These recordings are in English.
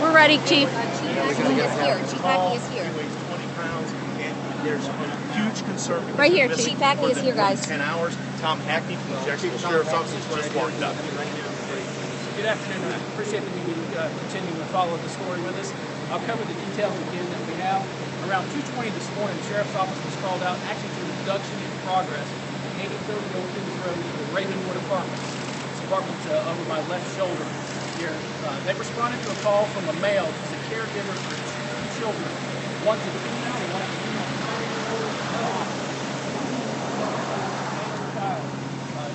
We're ready, Chief. Chief Hackney is here. Chief Hackney is here. He weighs 20 pounds, and there's a huge concern. Right here, Chief Hackney is here, guys. 10 hours. Tom Hackney from the Jacksonville Sheriff's Office just walked up. Good afternoon. I appreciate the meeting continuing to follow the story with us. I'll cover the details again that we have. Around 2:20 this morning, the Sheriff's Office was called out actually to abduction in progress at 8030 Old Kings Road to the Ravenwood Apartments. This apartment's over my left shoulder here. They responded to a call from a male who's a caregiver for two children. One's a female and one's a female.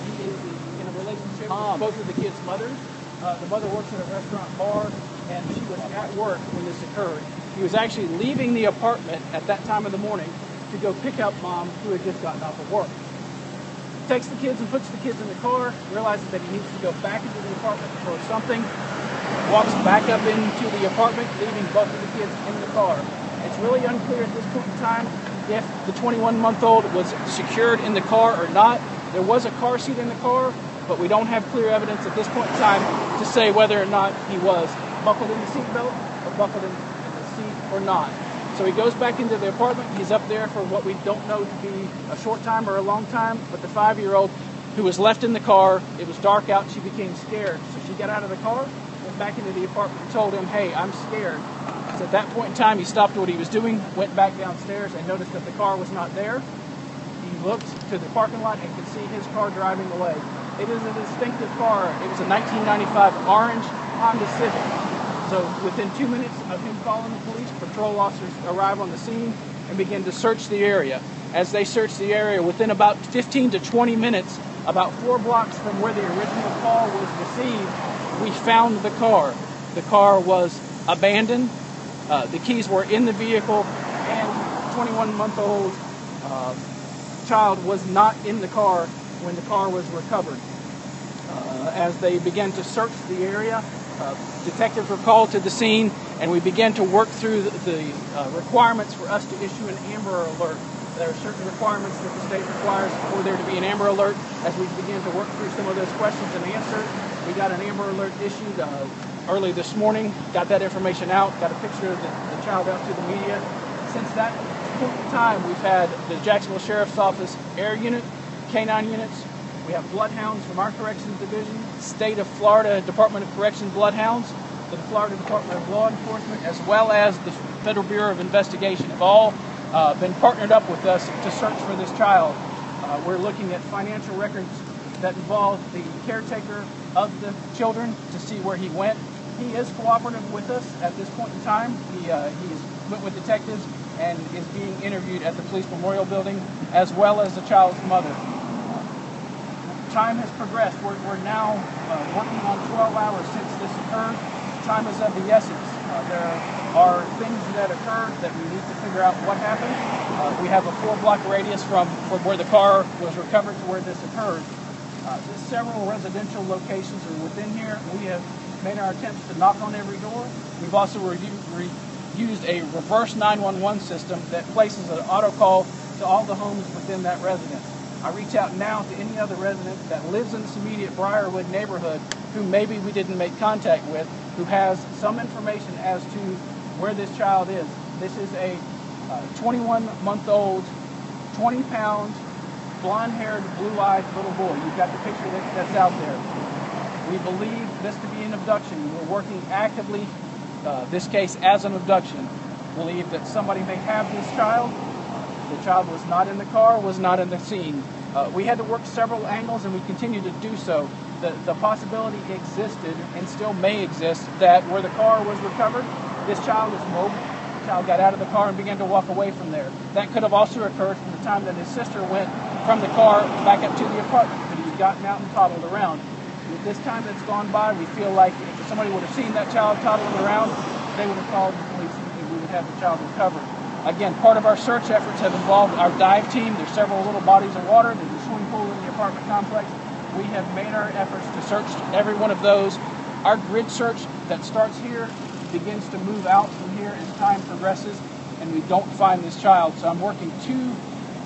He is in a relationship with both of the kids' mothers. The mother works at a restaurant bar, and she was at work when this occurred. He was actually leaving the apartment at that time of the morning to go pick up mom, who had just gotten off of work. Takes the kids and puts the kids in the car, realizes that he needs to go back into the apartment for something, walks back up into the apartment, leaving both of the kids in the car. It's really unclear at this point in time if the 21-month-old was secured in the car or not. There was a car seat in the car, but we don't have clear evidence at this point in time to say whether or not he was buckled in the seatbelt or buckled in the seat or not. So he goes back into the apartment. He's up there for what we don't know to be a short time or a long time, but the 5-year-old who was left in the car, it was dark out, she became scared. So she got out of the car, went back into the apartment and told him, hey, I'm scared. So at that point in time, he stopped what he was doing, went back downstairs and noticed that the car was not there. He looked to the parking lot and could see his car driving away. It is a distinctive car. It was a 1995 orange Honda Civic. So within 2 minutes of him calling the police, patrol officers arrive on the scene and begin to search the area. As they search the area, within about 15 to 20 minutes, about 4 blocks from where the original call was received, we found the car. The car was abandoned. The keys were in the vehicle, and 21-month-old child was not in the car when the car was recovered. As they began to search the area, detectives were called to the scene, and we began to work through the requirements for us to issue an Amber Alert. There are certain requirements that the state requires for there to be an Amber Alert. As we began to work through some of those questions and answers, we got an Amber Alert issued early this morning, got that information out, got a picture of the child out to the media. Since that point in time, we've had the Jacksonville Sheriff's Office Air Unit, K-9 units. We have bloodhounds from our corrections division, State of Florida Department of Corrections bloodhounds, the Florida Department of Law Enforcement, as well as the Federal Bureau of Investigation have all been partnered up with us to search for this child. We're looking at financial records that involve the caretaker of the children to see where he went. He is cooperative with us at this point in time. He went with detectives and is being interviewed at the Police Memorial Building, as well as the child's mother. Time has progressed. We're now working on 12 hours since this occurred. Time is of the essence. There are things that occurred that we need to figure out what happened. We have a 4-block radius from where the car was recovered to where this occurred. There's several residential locations are within here. We have made our attempts to knock on every door. We've also used a reverse 911 system that places an auto call to all the homes within that residence. I reach out now to any other resident that lives in this immediate Briarwood neighborhood who maybe we didn't make contact with, who has some information as to where this child is. This is a 21-month-old, 20-pound, blonde-haired, blue-eyed little boy. You've got the picture that's out there. We believe this to be an abduction. We're working actively, this case as an abduction. Believe that somebody may have this child. The child was not in the car, was not in the scene. We had to work several angles, and we continue to do so. The possibility existed, and still may exist, that where the car was recovered, this child is mobile. The child got out of the car and began to walk away from there. That could have also occurred from the time that his sister went from the car back up to the apartment, but he had gotten out and toddled around. With this time that's gone by, we feel like if somebody would have seen that child toddling around, they would have called the police and we would have the child recovered. Again, part of our search efforts have involved our dive team. There's several little bodies of water. There's a swimming pool in the apartment complex. We have made our efforts to search every one of those. Our grid search that starts here begins to move out from here as time progresses, and we don't find this child. So I'm working 2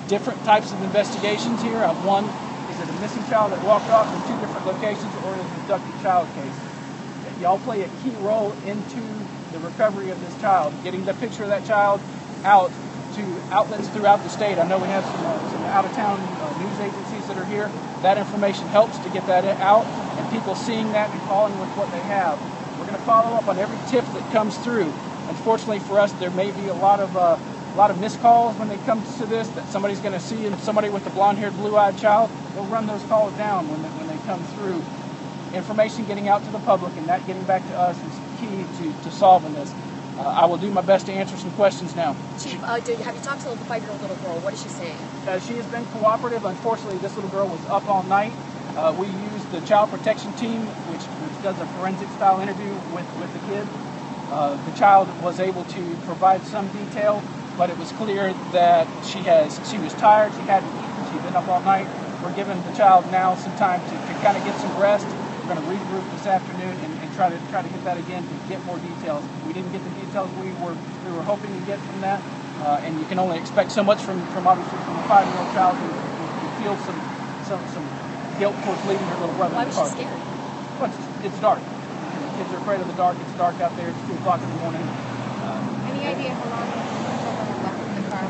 different types of investigations here. One, is it a missing child that walked off in 2 different locations, or is it an abducted child case? y'all play a key role into the recovery of this child, getting the picture of that child out to outlets throughout the state. I know we have some out-of-town news agencies that are here. That information helps to get that out, and people seeing that and calling with what they have. We're going to follow up on every tip that comes through. Unfortunately for us, there may be a lot of missed calls when it comes to this, that somebody's going to see somebody with a blonde-haired, blue-eyed child. We'll run those calls down when they come through. Information getting out to the public and that getting back to us is key to solving this. I will do my best to answer some questions now. Chief, have you talked to the 5-year-old little girl? What is she saying? She has been cooperative. Unfortunately, this little girl was up all night. We used the child protection team, which does a forensic-style interview with the kid. The child was able to provide some detail, but it was clear that she was tired, she hadn't eaten, she'd been up all night. We're giving the child now some time to kind of get some rest. We're going to regroup this afternoon and try to get that again to get more details. We didn't get the details we were hoping to get from that, and you can only expect so much from obviously from a 5-year-old child who feels some guilt towards leaving her little brother Why in the was car. she scared? Well, it's dark. Kids are afraid of the dark. It's dark out there. It's 2 o'clock in the morning. Any idea how long children left in the car?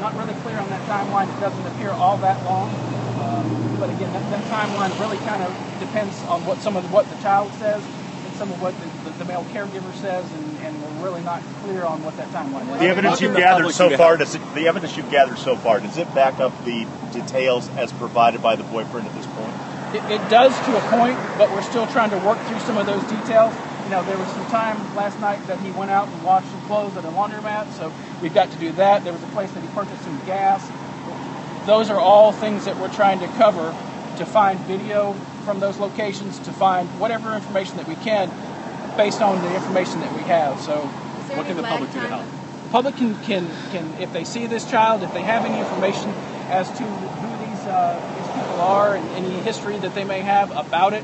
Not really clear on that timeline. It doesn't appear all that long. But again, that timeline really kind of depends on what the child says and some of what the male caregiver says, and we're really not clear on what that timeline is. The evidence you've gathered so far, does it back up the details as provided by the boyfriend at this point? It does to a point, but we're still trying to work through some of those details. You know, there was some time last night that he went out and washed some clothes at a laundromat, so we've got to do that. There was a place that he purchased some gas. Those are all things that we're trying to cover, to find video from those locations, to find whatever information that we can based on the information that we have. So What can the public do to help? the public can if they see this child, if they have any information as to who these people are and any history that they may have about it.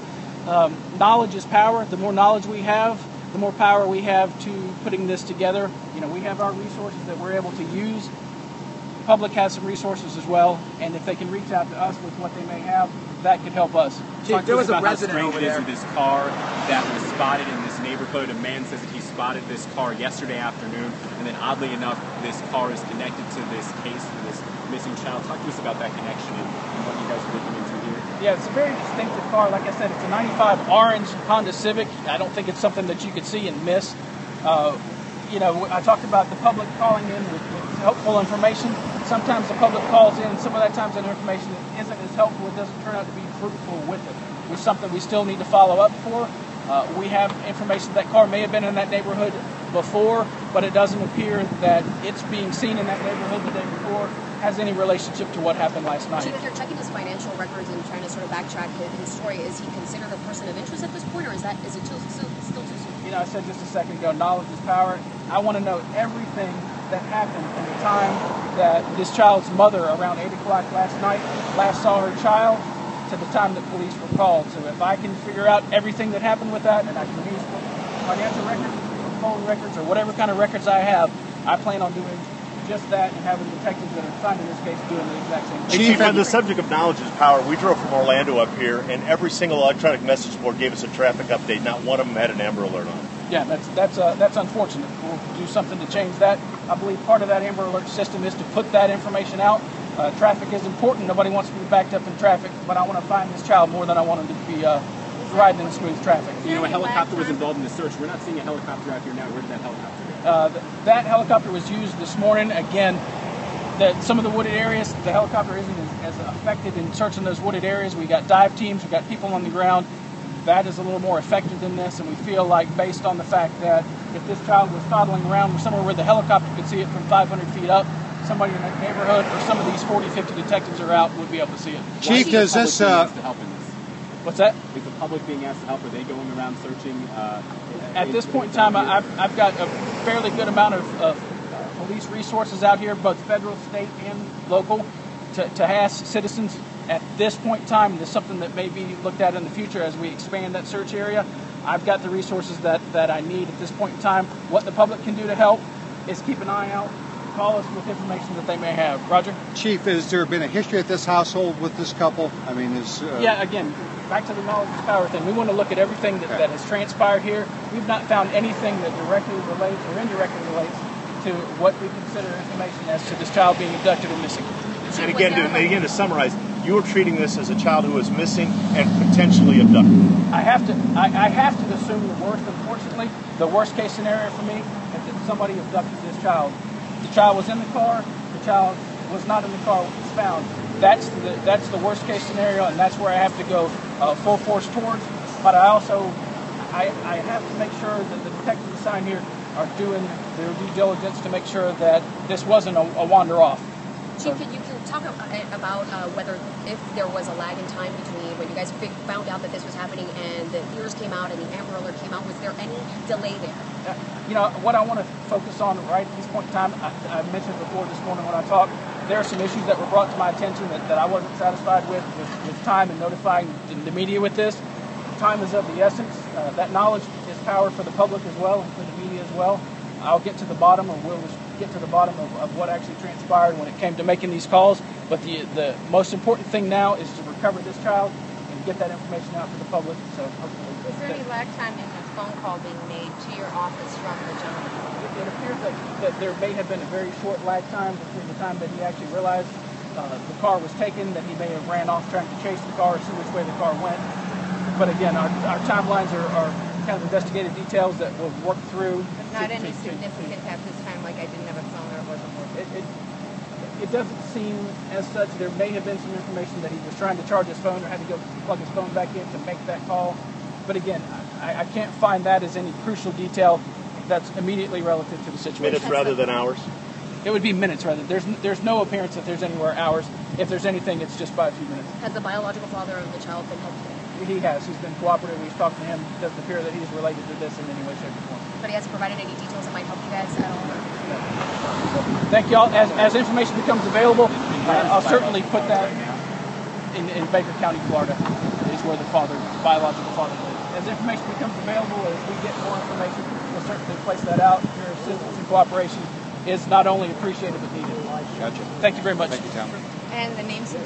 Knowledge is power. The more knowledge we have, the more power we have to putting this together. You know, we have our resources that we're able to use. The public has some resources as well, and if they can reach out to us with what they may have, that could help us. There was a resident over there with this car that was spotted in this neighborhood. A man says that he spotted this car yesterday afternoon, and then oddly enough, this car is connected to this case for this missing child. Talk to us about that connection and what you guys are looking into here. Yeah, it's a very distinctive car. Like I said, it's a 95 orange Honda Civic. I don't think it's something that you could see and miss. You know, I talked about the public calling in with helpful information. Sometimes the public calls in, some of that times that information isn't as helpful. It doesn't turn out to be fruitful with it. It's something we still need to follow up for. We have information that car may have been in that neighborhood before, but it doesn't appear that it's being seen in that neighborhood the day before has any relationship to what happened last night. Chief, if you're checking his financial records and trying to sort of backtrack his story, is he considered a person of interest at this point, or is it still too soon? You know, I said just a second ago, knowledge is power. I want to know everything that happened from the time that this child's mother, around 8 o'clock last night, last saw her child to the time that police were called. So if I can figure out everything that happened with that, and I can use financial records, or phone records, or whatever kind of records I have, I plan on doing just that and having detectives that are assigned in this case doing the exact same thing. Chief, on the subject of knowledge is power, we drove from Orlando up here, and every single electronic message board gave us a traffic update. Not one of them had an Amber Alert on it. Yeah, that's unfortunate. We'll do something to change that. I believe part of that Amber Alert system is to put that information out. Traffic is important. Nobody wants to be backed up in traffic, but I want to find this child more than I want him to be riding in smooth traffic. You know, a helicopter was involved in the search. We're not seeing a helicopter out here now. Where did that helicopter go? That helicopter was used this morning. Again, some of the wooded areas, the helicopter isn't as effective in searching those wooded areas. We got dive teams, we got people on the ground. That is a little more effective than this, and we feel like, based on the fact that if this child was toddling around somewhere where the helicopter could see it from 500 feet up, somebody in that neighborhood or some of these 40, 50 detectives are out would be able to see it. Chief, does this... What's that? Is the public being asked to help? Are they going around searching? At this point in time, I've got a fairly good amount of police resources out here, both federal, state, and local, to ask citizens. At this point in time, there's something that may be looked at in the future as we expand that search area. I've got the resources that I need at this point in time. What the public can do to help is keep an eye out call us with information that they may have. Roger? Chief, has there been a history at this household with this couple? I mean, Yeah, again, back to the knowledge is power thing. We want to look at everything that has transpired here. We've not found anything that directly relates or indirectly relates to what we consider information as to this child being abducted or missing. And again, to summarize, you are treating this as a child who is missing and potentially abducted. I have to assume the worst. Unfortunately, the worst case scenario for me is that somebody abducted this child. The child was in the car. The child was not in the car when it was found. That's the worst case scenario, and that's where I have to go full force towards. But I also I have to make sure that the detectives assigned here are doing their due diligence to make sure that this wasn't a wander off. Chief, you can talk about whether if there was a lag in time between when you guys found out that this was happening and the ears came out and the Amber Alert came out. Was there any delay there? What I want to focus on right at this point in time, I mentioned before this morning when I talked, there are some issues that were brought to my attention that I wasn't satisfied with time and notifying the media with this. Time is of the essence. That knowledge is power for the public as well and for the media as well. I'll get to the bottom, or we'll get to the bottom of what actually transpired when it came to making these calls. But the most important thing now is to recover this child and get that information out to the public. So hopefully. Was there any lag time in the phone call being made to your office from the gentleman? It appears that there may have been a very short lag time between the time that he actually realized the car was taken, that he may have ran off trying to chase the car or see which way the car went. But again, our timelines are kind of investigative details that we'll work through. Not any significant at this time, like I didn't have a phone or it wasn't working? It doesn't seem as such. There may have been some information that he was trying to charge his phone or had to go plug his phone back in to make that call. But again, I can't find that as any crucial detail that's immediately relative to the situation. Minutes rather than hours? It would be minutes rather. There's no appearance that there's anywhere hours. If there's anything, it's just by a few minutes. Has the biological father of the child been helpful? He has. He's been cooperative. We've talked to him. It doesn't appear that he's related to this in any way, shape, or form. But he hasn't provided any details that might help you guys at all? Thank you all. As information becomes available, I'll certainly put that in Baker County, Florida, is where the biological father lives. As information becomes available, as we get more information, we'll certainly place that out. Your assistance and cooperation is not only appreciated but needed. Gotcha. Thank you very much. Thank you, Tom. And the names of